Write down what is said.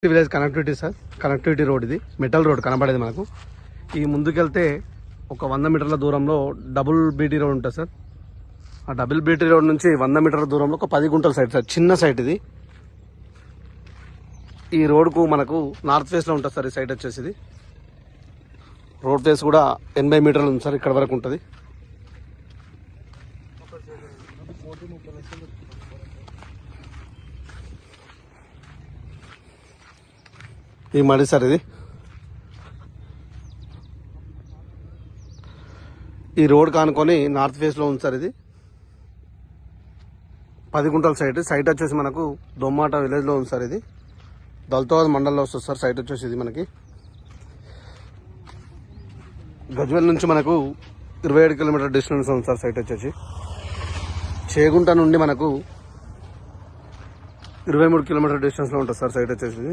Village connectivity sir, connectivity road ఇది, metal road కనబడేది మనకు. ఈ ముందుకెళ్తే ఒక 100 మీటర్ల దూరంలో డబుల్ బీటీ రోడ్ ఉంటుంది సార్. ఆ డబుల్ బీటీ రోడ్ నుంచి 100 మీటర్ల దూరంలో ఒక 10 గుంటల సైట్ సార్, చిన్న సైట్ ఇది. ఈ రోడ్కు మనకు నార్త్ ఫేస్లో ఉంటుంది సార్ ఈ సైట్ వచ్చేసి. ఇది రోడ్ ఫేస్ కూడా 80 మీటర్లు ఉంది సార్, ఇక్కడ వరకు ఉంటుంది. ఈ మడి సార్ ఇది. ఈ రోడ్ కానుకొని నార్త్ ఫేస్లో ఉంది సార్. ఇది 10 గుంటల సైట్. సైట్ వచ్చేసి మనకు దొమ్మాట విలేజ్లో ఉంది సార్. ఇది దళితాబాద్ మండలంలో వస్తుంది సార్ సైట్ వచ్చేసి. ఇది మనకి గజ్వేల్ నుంచి మనకు 27 కిలోమీటర్ డిస్టెన్స్ ఉంది సార్ సైట్ వచ్చేసి. చేగుంట నుండి మనకు 23 కిలోమీటర్ డిస్టెన్స్లో ఉంటుంది సార్ సైట్ వచ్చేసి.